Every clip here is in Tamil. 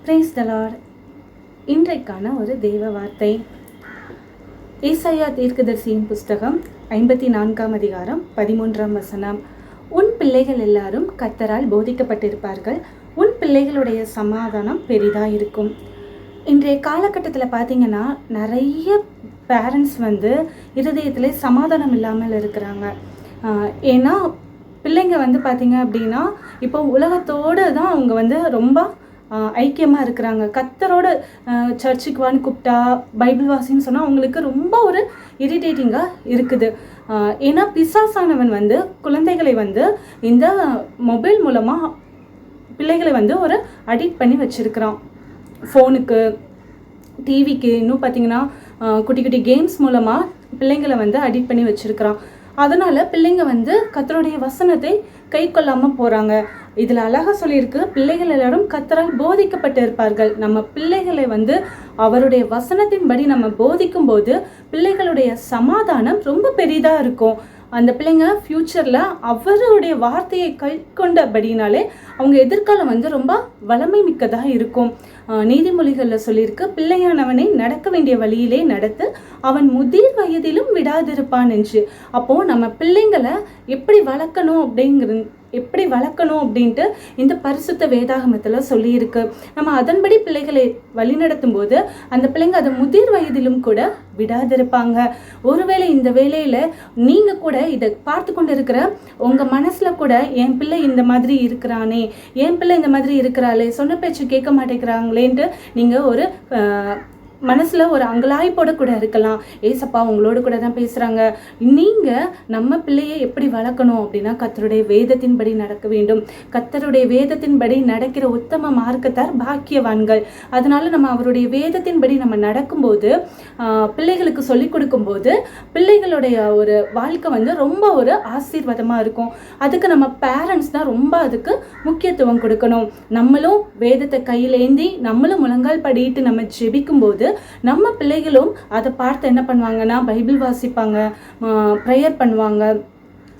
Praise the Lord. இன்றைக்கான ஒரு தேவ வார்த்தை ஏசாயா தீர்க்கதரிசியின் புஸ்தகம் 54ஆம் அதிகாரம் 13ஆம் வசனம். உன் பிள்ளைகள் எல்லாரும் கர்த்தரால் போதிக்கப்பட்டிருப்பார்கள், உன் பிள்ளைகளுடைய சமாதானம் பெரிதாக இருக்கும். இன்றைய காலகட்டத்தில் பார்த்தீங்கன்னா நிறைய பேரண்ட்ஸ் இருதயத்தில் சமாதானம் இல்லாமல் இருக்கிறாங்க. ஏன்னா பிள்ளைங்க பார்த்தீங்க அப்படின்னா இப்போ உலகத்தோடு தான் அவங்க ரொம்ப ஐக்கியமாக இருக்கிறாங்க. கர்த்தரோட சர்ச்சுக்கு வான்னு கூப்பிட்டா பைபிள் வாசின்னு சொன்னால் அவங்களுக்கு ரொம்ப ஒரு இரிட்டேட்டிங்காக இருக்குது. ஏன்னா பிசாசானவன் குழந்தைகளை இந்த மொபைல் மூலமாக பிள்ளைகளை ஒரு அடிக்ட் பண்ணி வச்சுருக்கிறான். ஃபோனுக்கு, டிவிக்கு, இன்னும் பார்த்திங்கன்னா குட்டி குட்டி கேம்ஸ் மூலமாக பிள்ளைங்களை அடிக்ட் பண்ணி வச்சுருக்கிறான். அதனால் பிள்ளைங்க கர்த்தருடைய வசனத்தை கை கொள்ளாமல் போகிறாங்க. இதில் அழகாக சொல்லியிருக்கு, பிள்ளைகள் எல்லாரும் கர்த்தரால் போதிக்கப்பட்டு இருப்பார்கள். நம்ம பிள்ளைகளை அவருடைய வசனத்தின்படி நம்ம போதிக்கும் போது பிள்ளைகளுடைய சமாதானம் ரொம்ப பெரிதாக இருக்கும். அந்த பிள்ளைங்க ஃப்யூச்சரில் அவருடைய வார்த்தையை கை கொண்டபடினாலே அவங்க எதிர்காலம் ரொம்ப வளமை மிக்கதாக இருக்கும். நீதிமொழிகளில் சொல்லியிருக்கு, பிள்ளையானவனை நடக்க வேண்டிய வழியிலே நடத்து, அவன் முதிர் வயதிலும் விடாதிருப்பான் என்று. அப்போது நம்ம பிள்ளைங்களை எப்படி வளர்க்கணும் அப்படின்ட்டு இந்த பரிசுத்த வேதாகமத்தில் சொல்லியிருக்கு. நம்ம அதன்படி பிள்ளைகளை வழிநடத்தும் போது அந்த பிள்ளைங்க அதை முதிர் வயதிலும் கூட விடாதிருப்பாங்க. ஒருவேளை இந்த வேளையில் நீங்கள் கூட இதை பார்த்து கொண்டு இருக்கிற உங்கள் மனசில் கூட என் பிள்ளை இந்த மாதிரி இருக்கிறானே, என் பிள்ளை இந்த மாதிரி இருக்கிறாளே, சொன்ன பேச்சு கேட்க மாட்டேங்கிறாங்களேன்ட்டு நீங்கள் ஒரு மனசில் ஒரு அங்கலாய்ப்போட கூட இருக்கலாம். ஏசப்பா உங்களோட கூட தான் பேசுகிறாங்க. நீங்கள் நம்ம பிள்ளையை எப்படி வளர்க்கணும் அப்படின்னா கர்த்தருடைய வேதத்தின்படி நடக்க வேண்டும். கர்த்தருடைய வேதத்தின்படி நடக்கிற உத்தம மார்க்கத்தார் பாக்கியவான்கள். அதனால நம்ம அவருடைய வேதத்தின்படி நம்ம நடக்கும்போது, பிள்ளைகளுக்கு சொல்லிக் கொடுக்கும்போது பிள்ளைகளுடைய ஒரு வாழ்க்கை ரொம்ப ஒரு ஆசீர்வாதமாக இருக்கும். அதுக்கு நம்ம பேரண்ட்ஸ் தான் ரொம்ப அதுக்கு முக்கியத்துவம் கொடுக்கணும். நம்மளும் வேதத்தை கையிலேந்தி நம்மளும் முழங்கால் படிட்டு நம்ம ஜெபிக்கும்போது நம்ம பிள்ளைகளும் அதை பார்த்து என்ன பண்ணுவாங்கன்னா பைபிள் வாசிப்பாங்க, ப்ரேயர் பண்ணுவாங்க.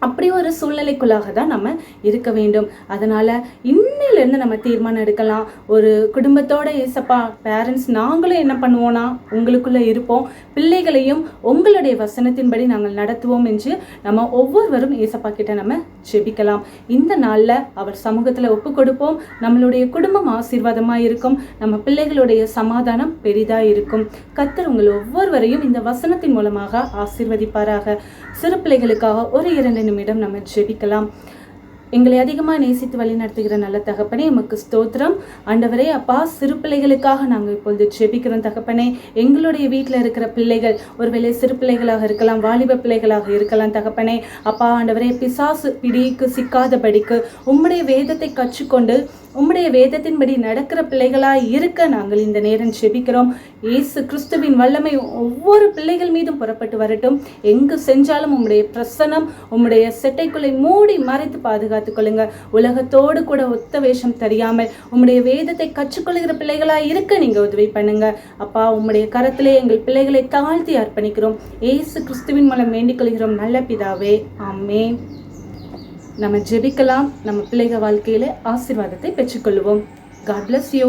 அப்படி ஒரு சூழ்நிலைக்குள்ளாக தான் நம்ம இருக்க வேண்டும். அதனால் இன்னிலேருந்து நம்ம தீர்மானம் எடுக்கலாம். ஒரு குடும்பத்தோட ஏசப்பா பேரண்ட்ஸ் நாங்களும் என்ன பண்ணுவோன்னா உங்களுக்குள்ளே இருப்போம், பிள்ளைகளையும் உங்களுடைய வசனத்தின்படி நாங்கள் நடத்துவோம் என்று நம்ம ஒவ்வொருவரும் ஏசப்பா கிட்ட நம்ம ஜெபிக்கலாம். இந்த நாளில் அவர் சமூகத்தில் ஒப்பு கொடுப்போம். நம்மளுடைய குடும்பம் ஆசீர்வாதமாக இருக்கும், நம்ம பிள்ளைகளுடைய சமாதானம் பெரிதாக இருக்கும். கர்த்தர் உங்கள் ஒவ்வொருவரையும் இந்த வசனத்தின் மூலமாக ஆசீர்வதிப்பாராக. சிறு பிள்ளைகளுக்காக ஒரு 2 நிமிடம் நம்ம ஜெபிக்கலாம். எங்களை அதிகமாக நேசித்து வழி நடத்துகிற நல்ல தகப்பனே, எமக்கு ஸ்தோத்திரம். ஆண்டவரே அப்பா, சிறு பிள்ளைகளுக்காக நாங்கள் இப்பொழுது ஜெபிக்கிறோம் தகப்பனே. எங்களுடைய வீட்டில் இருக்கிற பிள்ளைகள் ஒருவேளை சிறு பிள்ளைகளாக இருக்கலாம், வாலிப பிள்ளைகளாக இருக்கலாம் தகப்பனே. அப்பா ஆண்டவரே, பிசாசு பிடிக்கு சிக்காதபடிக்கு உம்முடைய வேதத்தை கற்றுக்கொண்டு உம்முடைய வேதத்தின்படி நடக்கிற பிள்ளைகளாக இருக்க நாங்கள் இந்த நேரம் ஜெபிக்கிறோம். இயேசு கிறிஸ்துவின் வல்லமை ஒவ்வொரு பிள்ளைகள் மீதும் புறப்பட்டு வரட்டும். எங்கு சென்றாலும் உம்முடைய பிரசன்னம் உம்முடைய செட்டைக்குள்ளே மூடி மறைத்து பாதுகாத்துக் கொள்ளுங்க. உலகத்தோடு கூட ஒத்த வேஷம் தெரியாமல் உம்முடைய வேதத்தை கற்றுக்கொள்கிற பிள்ளைகளாக இருக்க நீங்கள் உதவி பண்ணுங்க. அப்பா உம்முடைய கரத்திலே எங்கள் பிள்ளைகளை தாழ்த்தி அர்ப்பணிக்கிறோம். இயேசு கிறிஸ்துவின் மூலம் வேண்டிக் கொள்கிறோம் நல்ல பிதாவே, ஆமென். நம்ம ஜெபிக்கலாம். நம்ம பிள்ளைகள் வாழ்க்கையில ஆசீர்வாதத்தை பெற்றுக்கொள்வோம். God bless you.